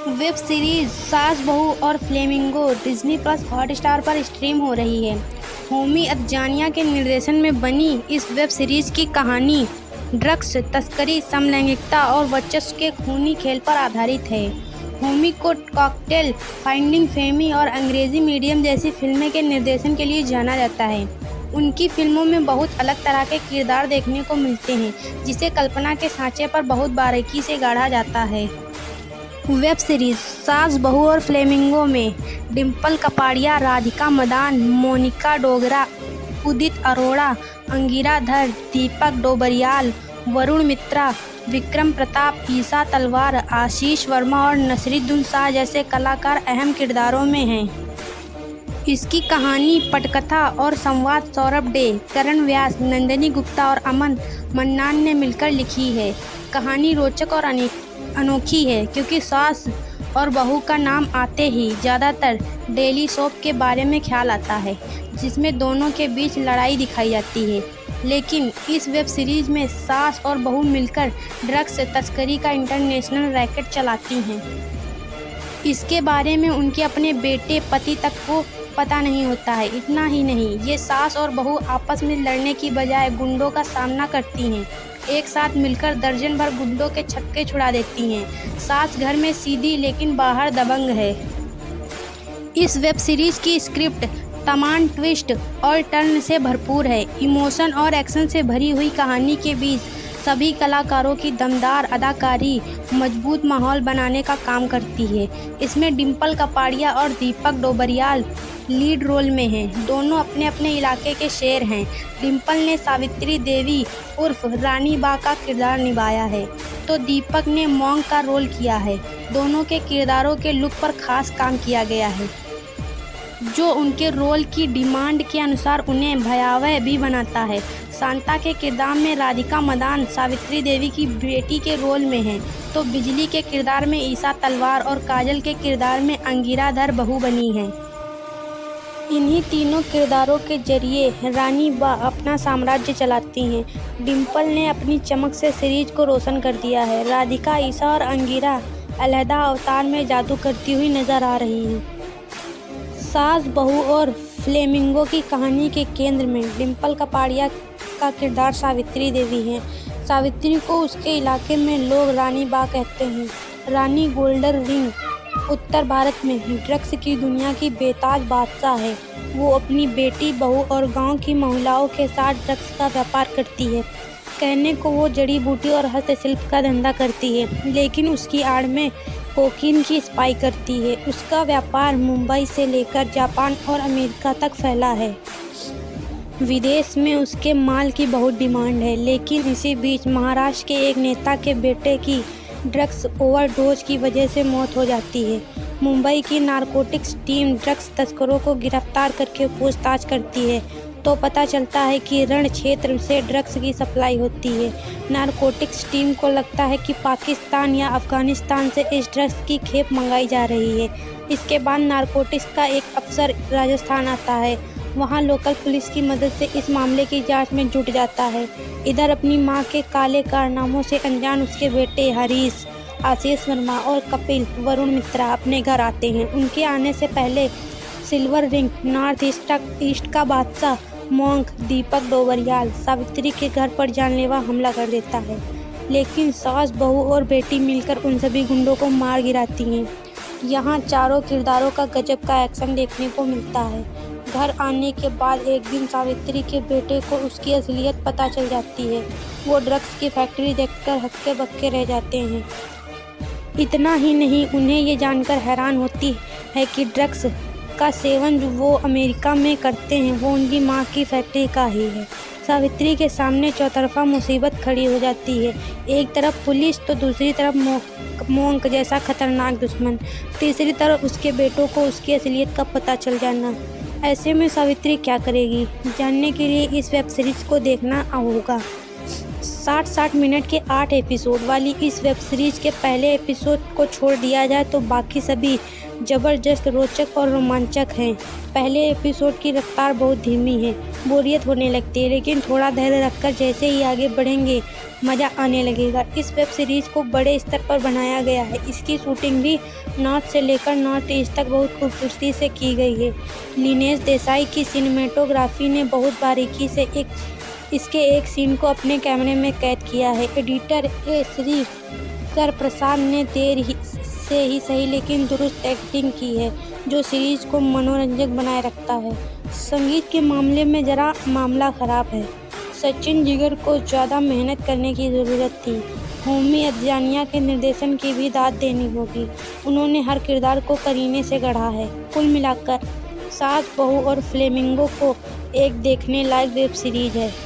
Web series सास बहू और फ्लेमिंगो डिज्नी प्लस हॉटस्टार पर स्ट्रीम हो रही है। होमी अदजानिया के निर्देशन में बनी इस वेब सीरीज की कहानी ड्रग्स तस्करी, समलैंगिकता और वर्चस्व के खूनी खेल पर आधारित है। होमी को कॉकटेल, फाइंडिंग फेमी और अंग्रेजी मीडियम जैसी फिल्में के निर्देशन के लिए जाना जाता है। उनकी फिल्मों में बहुत अलग तरह के किरदार देखने को मिलते हैं, जिसे कल्पना के सांचे पर बहुत बारीकी से गढ़ा जाता है। वेब सीरीज सास बहू और फ्लेमिंगो में डिम्पल कपाड़िया, राधिका मदान, मोनिका डोगरा, उदित अरोड़ा, अंगिरा धर, दीपक डोबरियाल, वरुण मित्रा, विक्रम प्रताप, ईसा तलवार, आशीष वर्मा और नसरुद्दीन शाह जैसे कलाकार अहम किरदारों में हैं। इसकी कहानी, पटकथा और संवाद सौरभ डे, करण व्यास, नंदिनी गुप्ता और अमन मन्नान ने मिलकर लिखी है। कहानी रोचक और अनोखी है क्योंकि सास और बहू का नाम आते ही ज़्यादातर डेली सोप के बारे में ख्याल आता है, जिसमें दोनों के बीच लड़ाई दिखाई जाती है। लेकिन इस वेब सीरीज में सास और बहू मिलकर ड्रग्स तस्करी का इंटरनेशनल रैकेट चलाती हैं। इसके बारे में उनके अपने बेटे पति तक को पता नहीं होता है। इतना ही नहीं, ये सास और बहू आपस में लड़ने की बजाय गुंडों का सामना करती हैं। एक साथ मिलकर दर्जन भर गुंडों के छक्के छुड़ा देती हैं। सास घर में सीधी लेकिन बाहर दबंग है। इस वेब सीरीज की स्क्रिप्ट तमाम ट्विस्ट और टर्न से भरपूर है। इमोशन और एक्शन से भरी हुई कहानी के बीच सभी कलाकारों की दमदार अदाकारी मजबूत माहौल बनाने का काम करती है। इसमें डिम्पल कपाड़िया और दीपक डोबरियाल लीड रोल में हैं। दोनों अपने अपने इलाके के शेर हैं। डिम्पल ने सावित्री देवी उर्फ रानी बा का किरदार निभाया है, तो दीपक ने मॉन्क का रोल किया है। दोनों के किरदारों के लुक पर खास काम किया गया है, जो उनके रोल की डिमांड के अनुसार उन्हें भयावह भी बनाता है। शांता के किरदार में राधिका मदान सावित्री देवी की बेटी के रोल में हैं, तो बिजली के किरदार में ईसा तलवार और काजल के किरदार में अंगिरा धर बहू बनी हैं। इन्हीं तीनों किरदारों के जरिए रानी बा अपना साम्राज्य चलाती हैं। डिम्पल ने अपनी चमक से सीरीज को रोशन कर दिया है। राधिका, ईसा और अंगिरा अलहदा अवतार में जादू करती हुई नजर आ रही हैं। सास बहू और फ्लेमिंगो की कहानी के केंद्र में डिम्पल कपाड़िया का किरदार सावित्री देवी है। सावित्री को उसके इलाके में लोग रानी बा कहते हैं। रानी गोल्डन रिंग उत्तर भारत में ड्रग्स की दुनिया की बेताज बादशाह है। वो अपनी बेटी, बहू और गांव की महिलाओं के साथ ड्रग्स का व्यापार करती है। कहने को वो जड़ी बूटी और हस्तशिल्प का धंधा करती है, लेकिन उसकी आड़ में कोकीन की स्पाई करती है। उसका व्यापार मुंबई से लेकर जापान और अमेरिका तक फैला है। विदेश में उसके माल की बहुत डिमांड है, लेकिन इसी बीच महाराष्ट्र के एक नेता के बेटे की ड्रग्स ओवरडोज की वजह से मौत हो जाती है। मुंबई की नारकोटिक्स टीम ड्रग्स तस्करों को गिरफ्तार करके पूछताछ करती है, तो पता चलता है कि रण क्षेत्र से ड्रग्स की सप्लाई होती है। नारकोटिक्स टीम को लगता है कि पाकिस्तान या अफगानिस्तान से इस ड्रग्स की खेप मंगाई जा रही है। इसके बाद नारकोटिक्स का एक अफसर राजस्थान आता है। वहाँ लोकल पुलिस की मदद से इस मामले की जांच में जुट जाता है। इधर अपनी मां के काले कारनामों से अनजान उसके बेटे हरीश, आशीष वर्मा और कपिल वरुण मित्रा अपने घर आते हैं। उनके आने से पहले सिल्वर रिंग नॉर्थ ईस्ट का बादशाह मॉन्क दीपक डोबरियाल सावित्री के घर पर जानलेवा हमला कर देता है, लेकिन सास, बहू और बेटी मिलकर उन सभी गुंडों को मार गिराती हैं। यहाँ चारों किरदारों का गजब का एक्शन देखने को मिलता है। घर आने के बाद एक दिन सावित्री के बेटे को उसकी असलियत पता चल जाती है। वो ड्रग्स की फैक्ट्री देखकर हक्के बक्के रह जाते हैं। इतना ही नहीं, उन्हें ये जानकर हैरान होती है कि ड्रग्स का सेवन जो वो अमेरिका में करते हैं वो उनकी माँ की फैक्ट्री का ही है। सावित्री के सामने चौतरफा मुसीबत खड़ी हो जाती है। एक तरफ पुलिस तो दूसरी तरफ मॉन्क जैसा खतरनाक दुश्मन, तीसरी तरफ उसके बेटों को उसकी असलियत का पता चल जाना। ऐसे में सावित्री क्या करेगी, जानने के लिए इस वेब सीरीज को देखना होगा। 60 मिनट के 8 एपिसोड वाली इस वेब सीरीज के पहले एपिसोड को छोड़ दिया जाए तो बाकी सभी ज़बरदस्त, रोचक और रोमांचक हैं। पहले एपिसोड की रफ्तार बहुत धीमी है, बोरियत होने लगती है, लेकिन थोड़ा धैर्य रखकर जैसे ही आगे बढ़ेंगे मज़ा आने लगेगा। इस वेब सीरीज़ को बड़े स्तर पर बनाया गया है। इसकी शूटिंग भी नॉर्थ से लेकर नॉर्थ ईस्ट तक बहुत खूबसूरती से की गई है। लिनेश देसाई की सिनेमेटोग्राफी ने बहुत बारीकी से इसके एक सीन को अपने कैमरे में कैद किया है। एडिटर श्री कर प्रसाद ने देर से ही सही लेकिन दुरुस्त एक्टिंग की है, जो सीरीज़ को मनोरंजक बनाए रखता है। संगीत के मामले में जरा मामला ख़राब है। सचिन जिगर को ज़्यादा मेहनत करने की ज़रूरत थी। होमी अदजानिया के निर्देशन की भी दाद देनी होगी। उन्होंने हर किरदार को करीने से गढ़ा है। कुल मिलाकर सास बहू और फ्लेमिंगो को एक देखने लायक वेब सीरीज़ है।